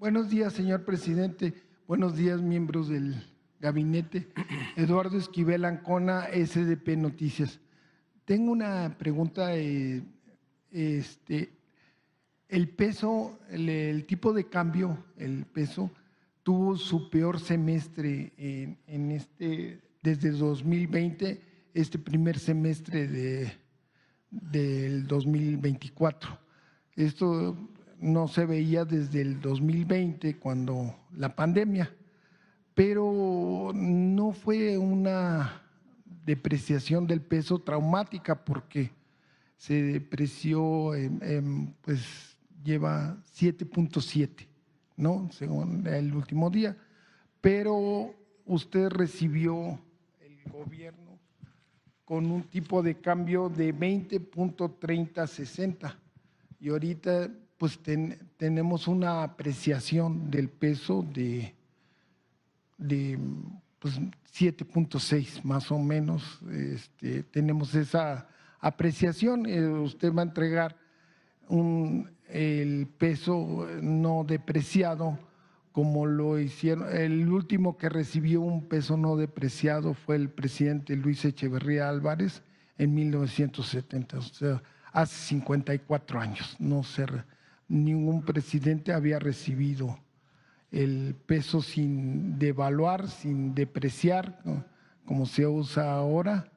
Buenos días, señor presidente. Buenos días, miembros del gabinete. Eduardo Esquivel Ancona, SDP Noticias. Tengo una pregunta. El peso, el tipo de cambio, el peso, tuvo su peor semestre desde 2020, este primer semestre del 2024. Esto no se veía desde el 2020, cuando la pandemia, pero no fue una depreciación del peso traumática, porque se depreció, pues lleva 7.7, ¿no? Según el último día. Pero usted recibió el gobierno con un tipo de cambio de 20.3060 y ahorita pues tenemos una apreciación del peso de pues 7.6 más o menos. Tenemos esa apreciación. Usted va a entregar el peso no depreciado, como lo hicieron. El último que recibió un peso no depreciado fue el presidente Luis Echeverría Álvarez en 1970, o sea, hace 54 años. Ningún presidente había recibido el peso sin devaluar, sin depreciar, ¿no?, como se usa ahora.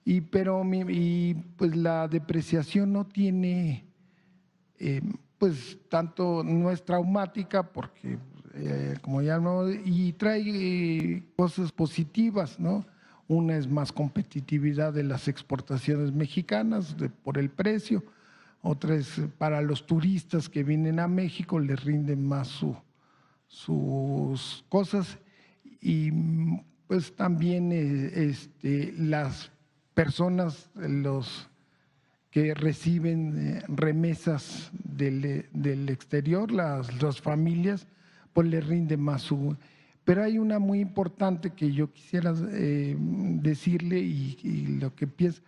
Pues la depreciación no tiene, pues tanto, no es traumática, porque como ya no, y trae cosas positivas, ¿no? Una es más competitividad de las exportaciones mexicanas por el precio, otra es para los turistas que vienen a México, les rinden más sus cosas, y pues también las personas, los que reciben remesas del exterior, las familias, pues les rinde más su… Pero hay una muy importante que yo quisiera decirle, y lo que pienso.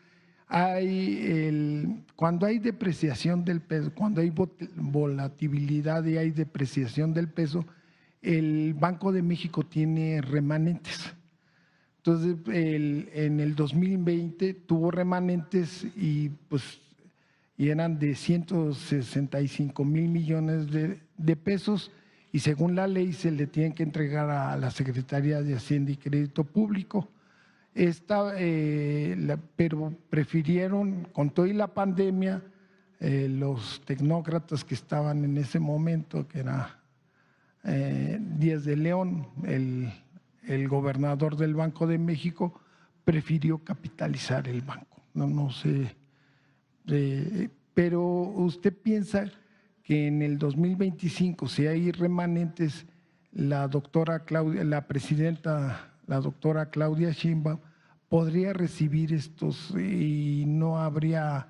Cuando hay depreciación del peso, cuando hay volatilidad y hay depreciación del peso, el Banco de México tiene remanentes. Entonces, en el 2020 tuvo remanentes y eran de 165,000 millones de pesos, y según la ley se le tienen que entregar a la Secretaría de Hacienda y Crédito Público. Pero prefirieron, con toda la pandemia, los tecnócratas que estaban en ese momento, que era Díaz de León, el gobernador del Banco de México, prefirió capitalizar el banco. No sé, pero usted piensa que en el 2025, si hay remanentes, la presidenta, la doctora Claudia Sheinbaum, podría recibir estos y no habría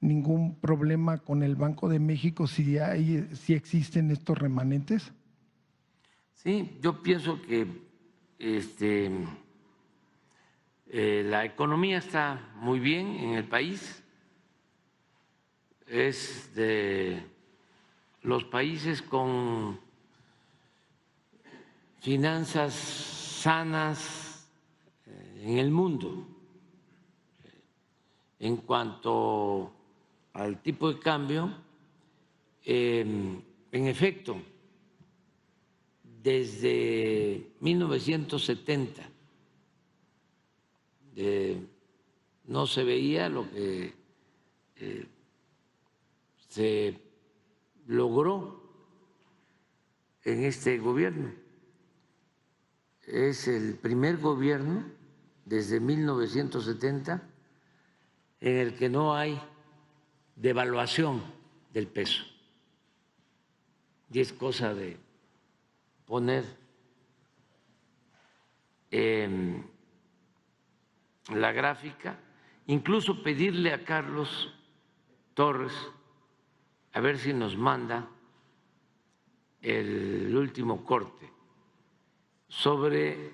ningún problema con el Banco de México si existen estos remanentes? Sí, yo pienso que la economía está muy bien en el país, es de los países con finanzas sanas en el mundo. En cuanto al tipo de cambio, en efecto, desde 1970 no se veía lo que se logró en este gobierno. Es el primer gobierno desde 1970 en el que no hay devaluación del peso. Y es cosa de poner la gráfica, incluso pedirle a Carlos Torres a ver si nos manda el último corte sobre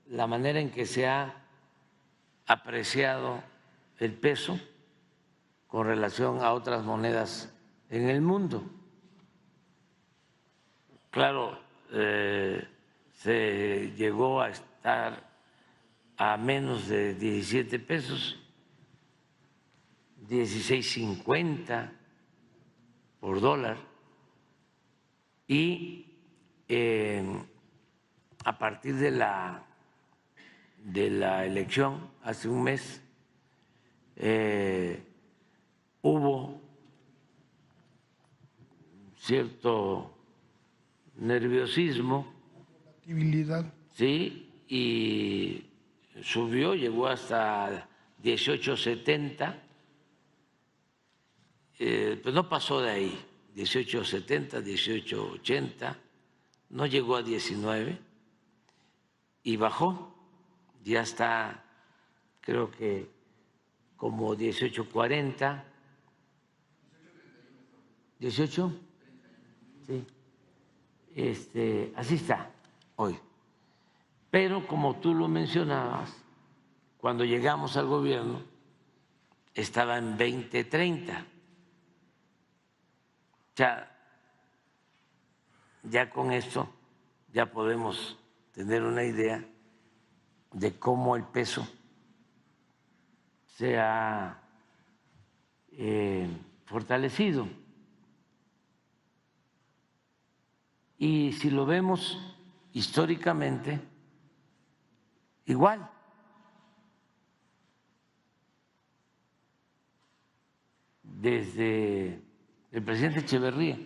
la manera en que se ha apreciado el peso con relación a otras monedas en el mundo. claro, se llegó a estar a menos de 17 pesos, 16.50 por dólar, y a partir de la elección hace un mes hubo cierto nerviosismo, sí, y subió, llegó hasta 18.70, pues no pasó de ahí, 18.70, 18.80, no llegó a 19 y bajó, ya está, creo que como 18.40, 18, sí, así está hoy. Pero como tú lo mencionabas, cuando llegamos al gobierno estaba en 20.30. O sea, ya con esto ya podemos tener una idea de cómo el peso se ha fortalecido. Y si lo vemos históricamente, igual. Desde el presidente Echeverría,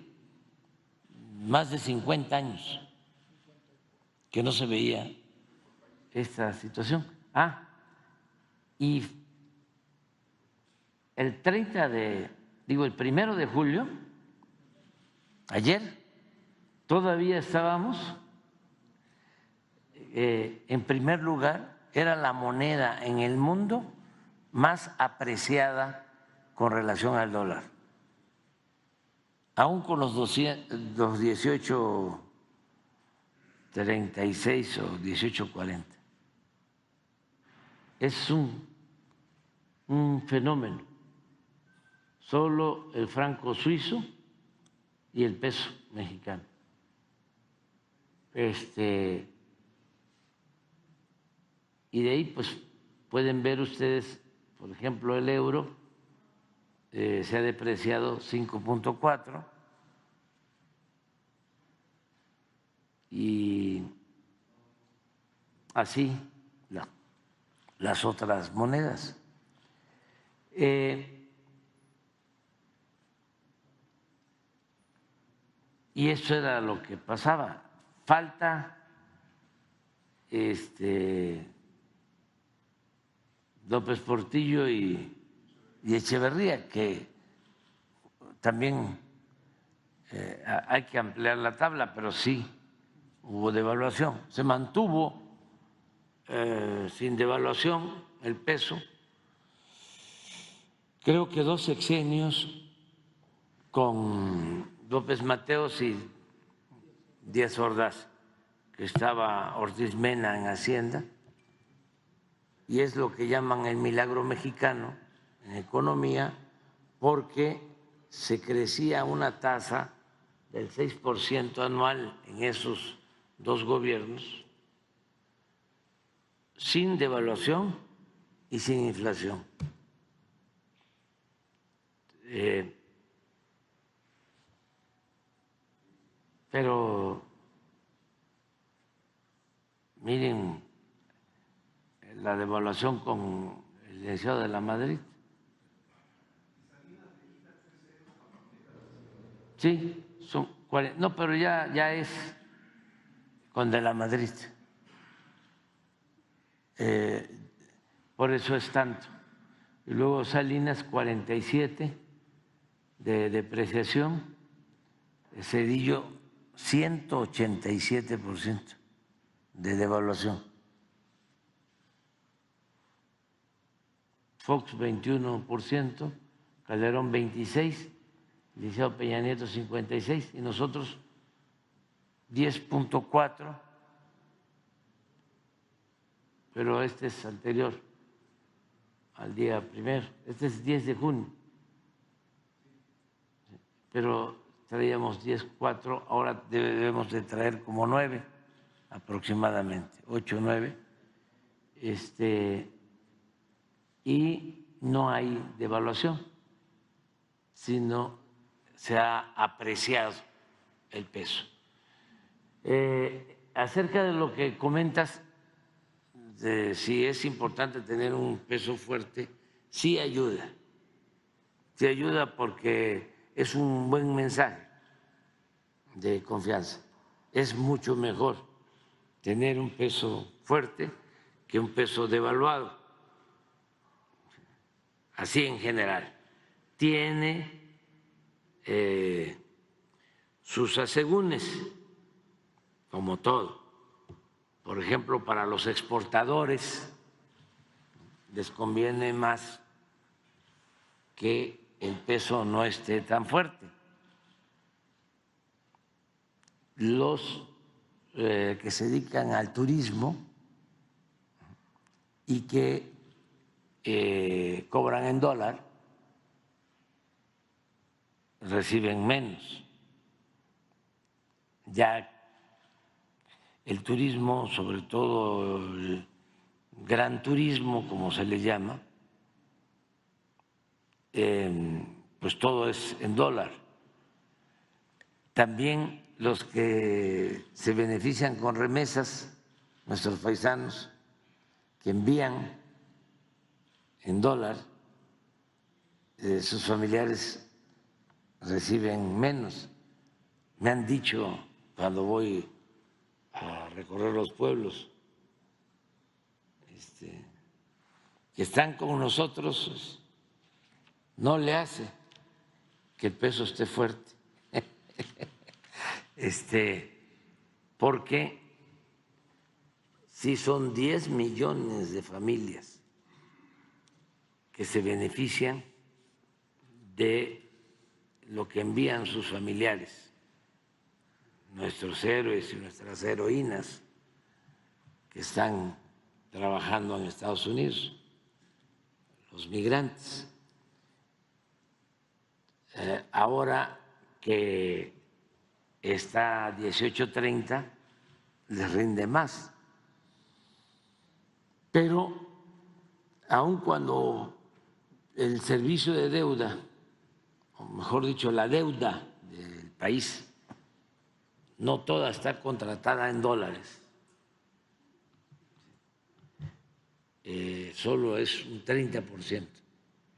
más de 50 años que no se veía esta situación. Y el 1 de julio, ayer, todavía estábamos en primer lugar, era la moneda en el mundo más apreciada con relación al dólar, aún con los 18.36 o 18.40. Es un fenómeno. Solo el franco suizo y el peso mexicano. Y de ahí pues pueden ver ustedes, por ejemplo, el euro se ha depreciado 5.4 y así las otras monedas. Y eso era lo que pasaba. Falta López Portillo y Echeverría, que también hay que ampliar la tabla, pero sí hubo devaluación. Se mantuvo sin devaluación el peso. Creo que 2 sexenios con López Mateos y Díaz Ordaz, que estaba Ortiz Mena en Hacienda, y es lo que llaman el milagro mexicano en economía, porque se crecía una tasa del 6% anual en esos 2 gobiernos, sin devaluación y sin inflación. Pero miren la devaluación con el licenciado de la Madrid. Sí, son 40, no, pero ya es con de la Madrid. Por eso es tanto. Y luego Salinas 47 de depreciación, Cedillo 187% de devaluación, Fox 21%, Calderón 26%, Liceo Peña Nieto 56% y nosotros 10.4%, pero este es anterior al día 1, este es 10 de junio, pero traíamos 10.4, ahora debemos de traer como 9 aproximadamente, 8 o 9. Y no hay devaluación, sino se ha apreciado el peso. Acerca de lo que comentas, de si es importante tener un peso fuerte, sí ayuda porque es un buen mensaje de confianza. Es mucho mejor tener un peso fuerte que un peso devaluado, así en general. Tiene sus asegúnes, como todo. Por ejemplo, para los exportadores les conviene más que el peso no esté tan fuerte. Los que se dedican al turismo y que cobran en dólar reciben menos. Ya el turismo, sobre todo el gran turismo, como se le llama, pues todo es en dólar. También los que se benefician con remesas, nuestros paisanos que envían en dólar, sus familiares reciben menos. Me han dicho cuando voy a recorrer los pueblos que están con nosotros, no le hace que el peso esté fuerte, porque sí son 10 millones de familias que se benefician de lo que envían sus familiares, nuestros héroes y nuestras heroínas que están trabajando en Estados Unidos, los migrantes. Ahora que está a 18.30, les rinde más. Pero aun cuando el servicio de deuda, o mejor dicho, la deuda del país, no toda está contratada en dólares, solo es un 30%,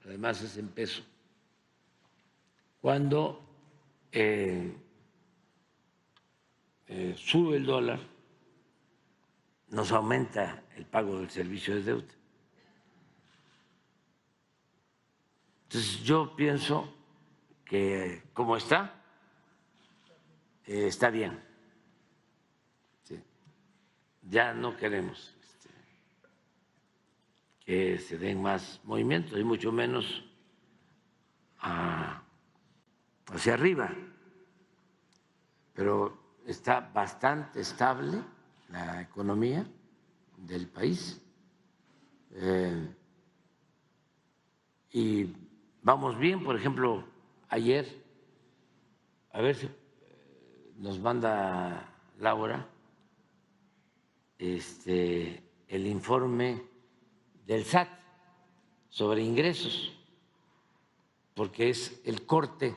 además es en peso. Cuando sube el dólar, nos aumenta el pago del servicio de deuda. Entonces yo pienso que como está bien. Sí. Ya no queremos que se den más movimientos y mucho menos hacia arriba, pero está bastante estable la economía del país y vamos bien. Por ejemplo, ayer, a ver si nos manda Laura el informe del SAT sobre ingresos, porque es el corte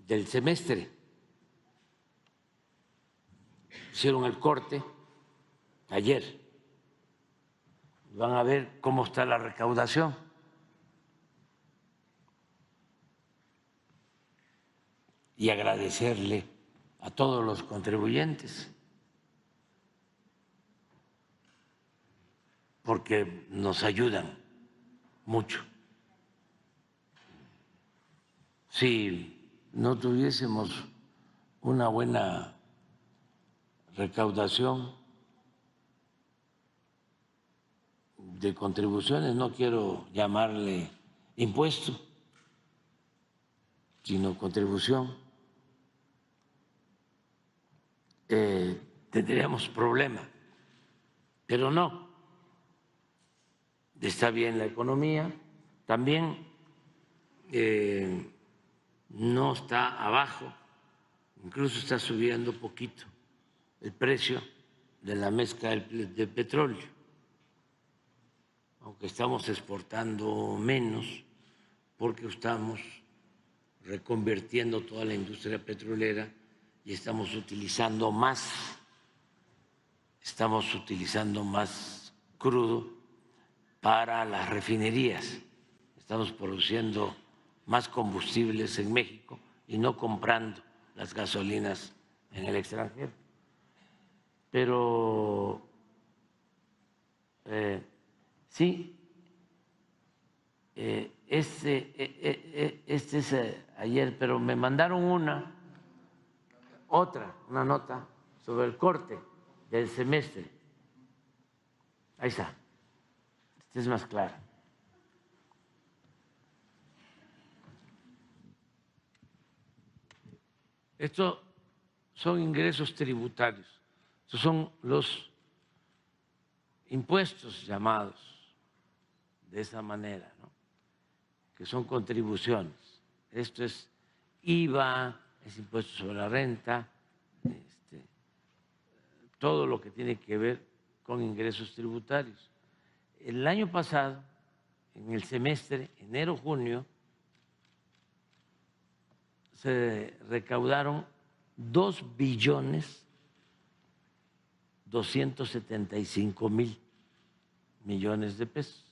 del semestre. Hicieron el corte ayer. Van a ver cómo está la recaudación. Y agradecerle a todos los contribuyentes, porque nos ayudan mucho. Si no tuviésemos una buena recaudación de contribuciones, no quiero llamarle impuesto, sino contribución, tendríamos problema, pero no, está bien la economía. También no está abajo, incluso está subiendo poquito el precio de la mezcla de petróleo, aunque estamos exportando menos porque estamos reconvirtiendo toda la industria petrolera y estamos utilizando más crudo para las refinerías, estamos produciendo más combustibles en México y no comprando las gasolinas en el extranjero. Pero sí, este es ayer, pero me mandaron una nota sobre el corte del semestre. Ahí está, este es más claro. Estos son ingresos tributarios, estos son los impuestos llamados de esa manera, ¿no? Que son contribuciones. Esto es IVA, es impuesto sobre la renta, todo lo que tiene que ver con ingresos tributarios. El año pasado, en el semestre, enero-junio, se recaudaron 2.275.000.000.000 de pesos.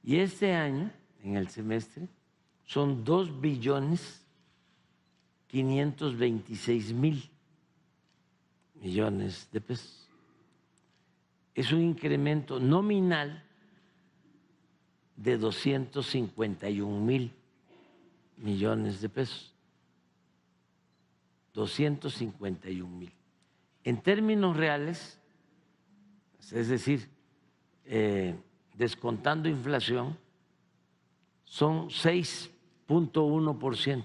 Y este año, en el semestre, son 2.526.000.000.000 de pesos. Es un incremento nominal de 251.000.000.000 de pesos. 251.000. En términos reales, es decir, descontando inflación, son 6.1%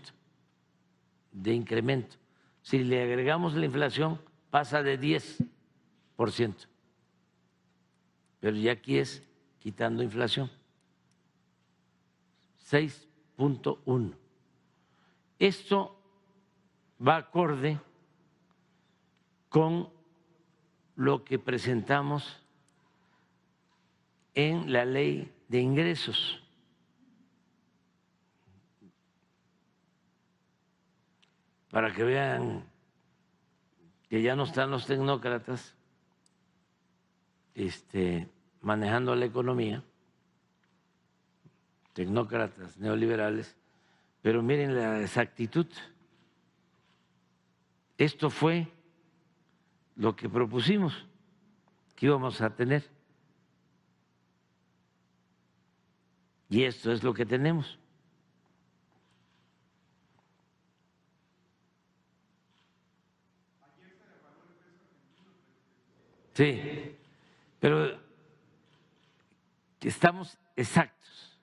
de incremento. Si le agregamos la inflación, pasa de 10%. Pero ya aquí es quitando inflación. 6.1. Esto va acorde con lo que presentamos en la ley de ingresos. Para que vean que ya no están los tecnócratas manejando la economía, tecnócratas neoliberales, pero miren la exactitud. Esto fue lo que propusimos que íbamos a tener. Y esto es lo que tenemos. Sí, pero estamos exactos.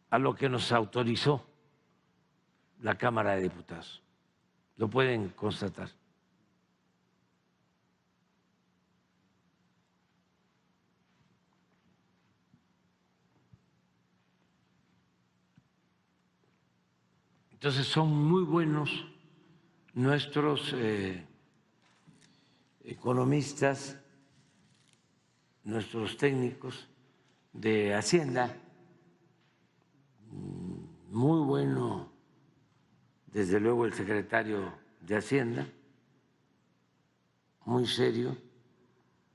A lo que nos autorizó la Cámara de Diputados. Lo pueden constatar. Entonces son muy buenos nuestros economistas, nuestros técnicos de Hacienda, muy bueno desde luego el secretario de Hacienda, muy serio,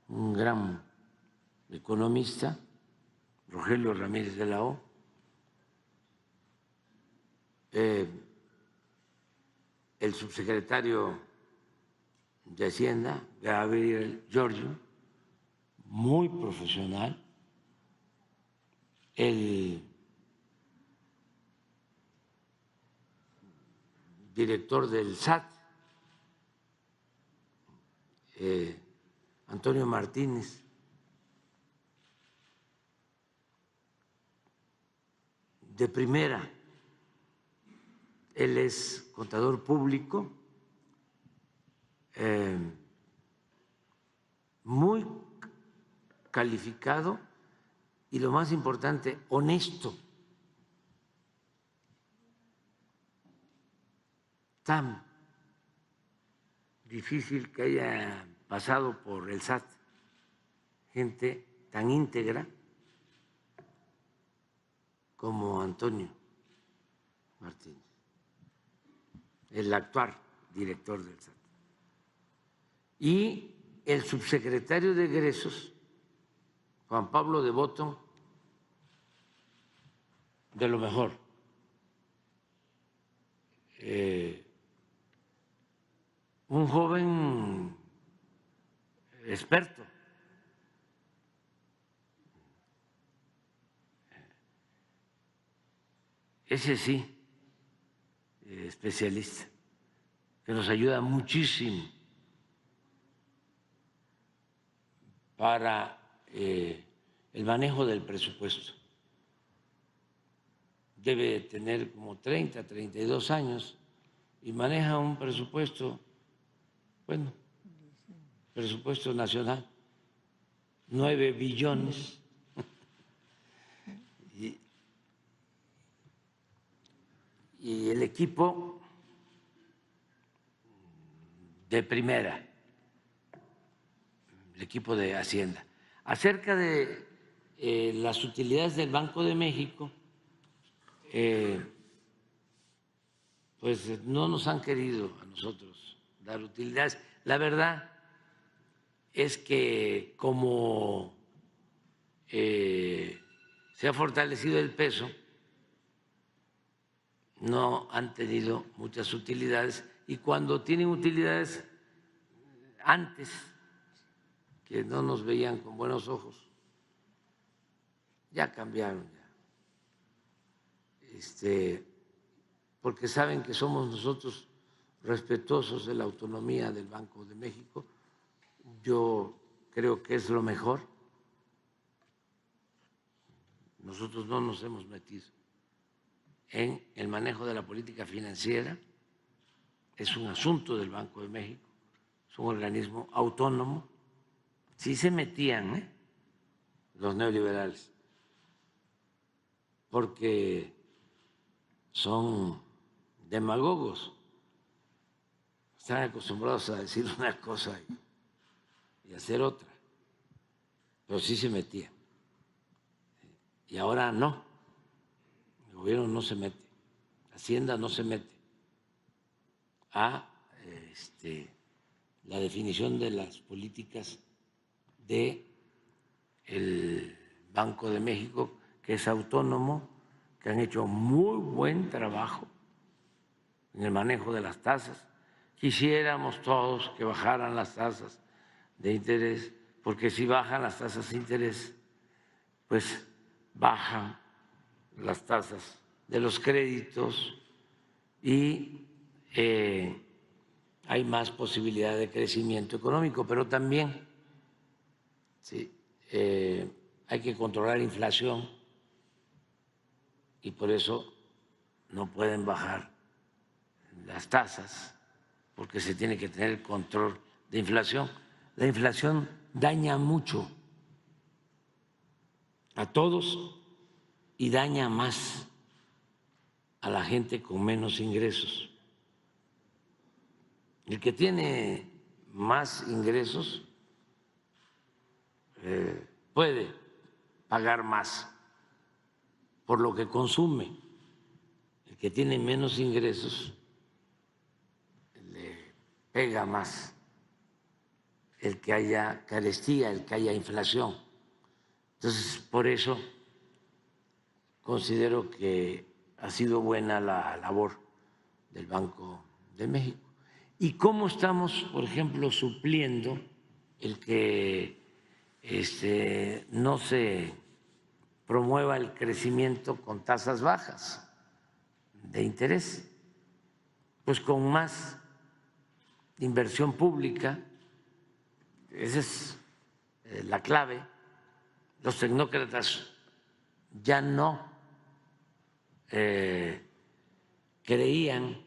un gran economista, Rogelio Ramírez de la O. El subsecretario de Hacienda, Gabriel Giorgio, muy profesional, el director del SAT, Antonio Martínez, de primera. Él es contador público, muy calificado y, lo más importante, honesto. Tan difícil que haya pasado por el SAT gente tan íntegra como Antonio Martínez, el actual director del SAT. Y el subsecretario de Egresos, Juan Pablo de Botton, de lo mejor. Un joven experto. Ese sí, especialista, que nos ayuda muchísimo para el manejo del presupuesto. Debe tener como 30, 32 años y maneja un presupuesto, bueno, presupuesto nacional, 9 billones. Y el equipo de primera, el equipo de Hacienda. Acerca de las utilidades del Banco de México, pues no nos han querido a nosotros dar utilidades. La verdad es que como se ha fortalecido el peso, no han tenido muchas utilidades, y cuando tienen utilidades antes, que no nos veían con buenos ojos, ya cambiaron, porque saben que somos nosotros respetuosos de la autonomía del Banco de México. Yo creo que es lo mejor. Nosotros no nos hemos metido en el manejo de la política financiera, es un asunto del Banco de México, es un organismo autónomo. Sí se metían los neoliberales, porque son demagogos, están acostumbrados a decir una cosa y hacer otra, pero sí se metían. Y ahora no, el gobierno no se mete, Hacienda no se mete a la definición de las políticas del Banco de México, que es autónomo, que han hecho muy buen trabajo en el manejo de las tasas. Quisiéramos todos que bajaran las tasas de interés, porque si bajan las tasas de interés, pues bajan las tasas de los créditos y hay más posibilidad de crecimiento económico, pero también hay que controlar la inflación y por eso no pueden bajar las tasas, porque se tiene que tener control de inflación. La inflación daña mucho a todos y daña más a la gente con menos ingresos. El que tiene más ingresos puede pagar más por lo que consume. El que tiene menos ingresos le pega más el que haya carestía, el que haya inflación. Entonces, por eso considero que ha sido buena la labor del Banco de México. ¿Y cómo estamos, por ejemplo, supliendo el que no se promueva el crecimiento con tasas bajas de interés? Pues con más inversión pública. Esa es la clave. Los tecnócratas ya no creían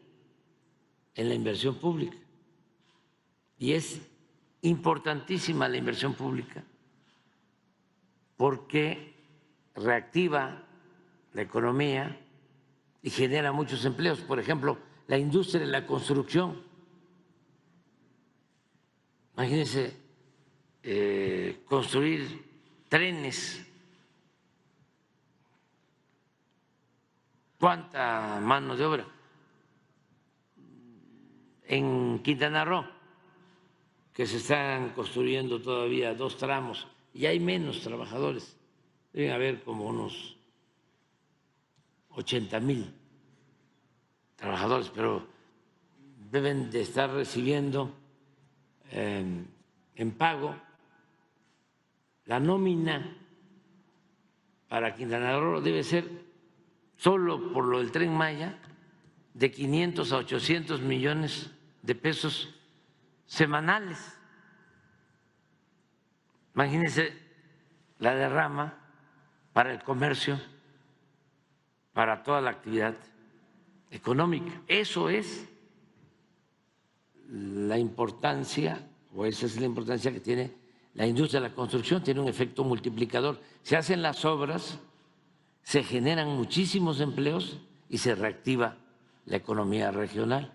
en la inversión pública y es importantísima la inversión pública porque reactiva la economía y genera muchos empleos. Por ejemplo, la industria de la construcción. Imagínense construir trenes. ¿Cuánta mano de obra? En Quintana Roo, que se están construyendo todavía 2 tramos y hay menos trabajadores, deben haber como unos 80,000 trabajadores, pero deben de estar recibiendo en pago la nómina para Quintana Roo debe ser solo por lo del Tren Maya de 500 a 800 millones de pesos semanales. Imagínense la derrama para el comercio, para toda la actividad económica. Eso es la importancia, o esa es la importancia que tiene la industria de la construcción, tiene un efecto multiplicador. Se hacen las obras, se generan muchísimos empleos y se reactiva la economía regional.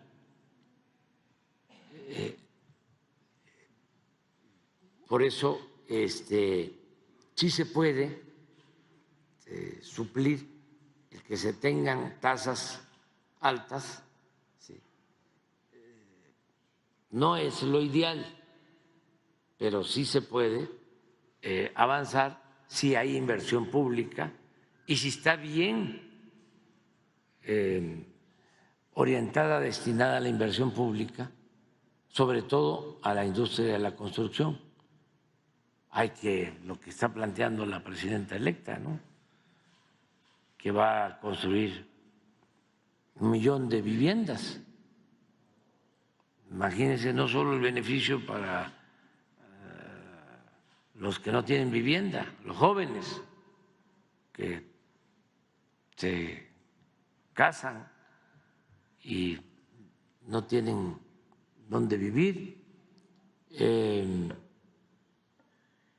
Por eso sí se puede suplir el que se tengan tasas altas. ¿Sí? No es lo ideal, pero sí se puede avanzar si hay inversión pública y si está bien orientada, destinada a la inversión pública, sobre todo a la industria de la construcción. Hay que, lo que está planteando la presidenta electa, ¿no?, que va a construir 1 millón de viviendas. Imagínense, no solo el beneficio para los que no tienen vivienda, los jóvenes que se casan y no tienen dónde vivir,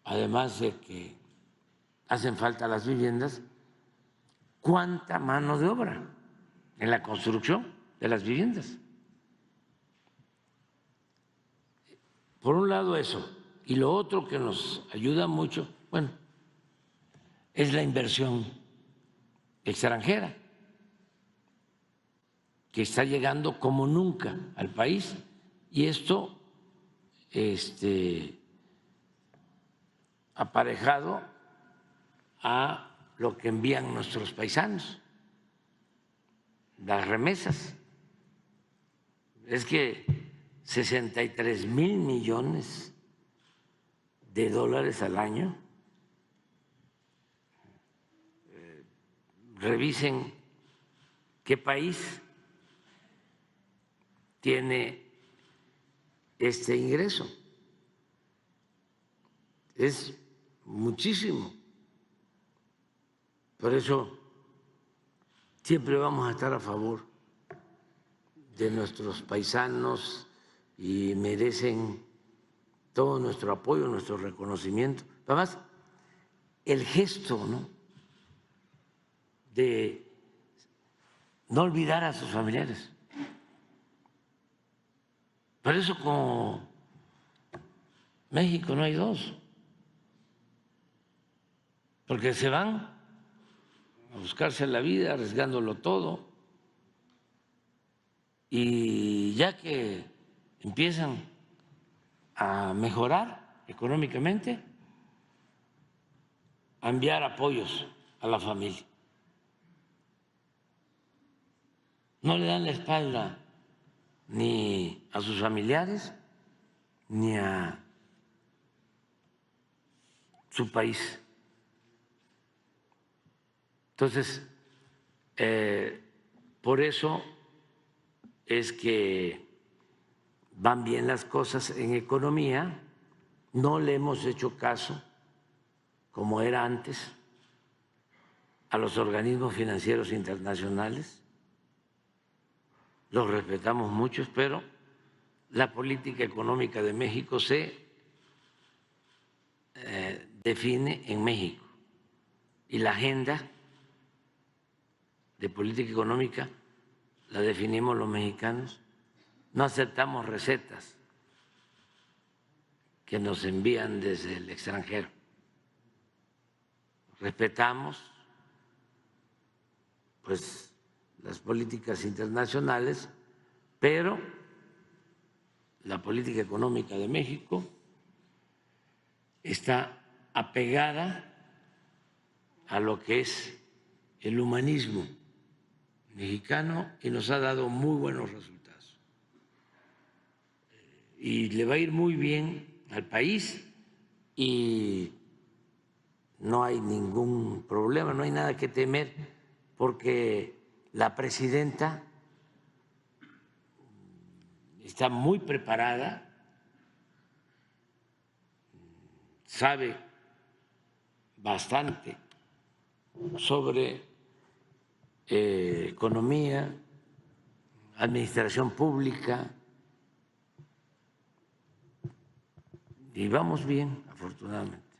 además de que hacen falta las viviendas, ¿cuánta mano de obra en la construcción de las viviendas? Por un lado eso, y lo otro que nos ayuda mucho, bueno, es la inversión extranjera, que está llegando como nunca al país, y esto aparejado a lo que envían nuestros paisanos, las remesas. Es que 63,000 millones de dólares al año. Revisen qué país tiene este ingreso. Es muchísimo. Por eso siempre vamos a estar a favor de nuestros paisanos y merecen todo nuestro apoyo, nuestro reconocimiento. Además, el gesto, ¿no?, de no olvidar a sus familiares. Por eso con México no hay dos, porque se van a buscarse la vida arriesgándolo todo, y ya que empiezan a mejorar económicamente, a enviar apoyos a la familia. No le dan la espalda ni a sus familiares ni a su país. Entonces, por eso es que van bien las cosas en economía, no le hemos hecho caso, como era antes, a los organismos financieros internacionales. Los respetamos mucho, pero la política económica de México se define en México. y la agenda de política económica la definimos los mexicanos. No aceptamos recetas que nos envían desde el extranjero. Respetamos pues las políticas internacionales, pero la política económica de México está apegada a lo que es el humanismo mexicano y nos ha dado muy buenos resultados. Y le va a ir muy bien al país y no hay ningún problema, no hay nada que temer, porque la presidenta está muy preparada, sabe bastante sobre economía, administración pública, y vamos bien, afortunadamente.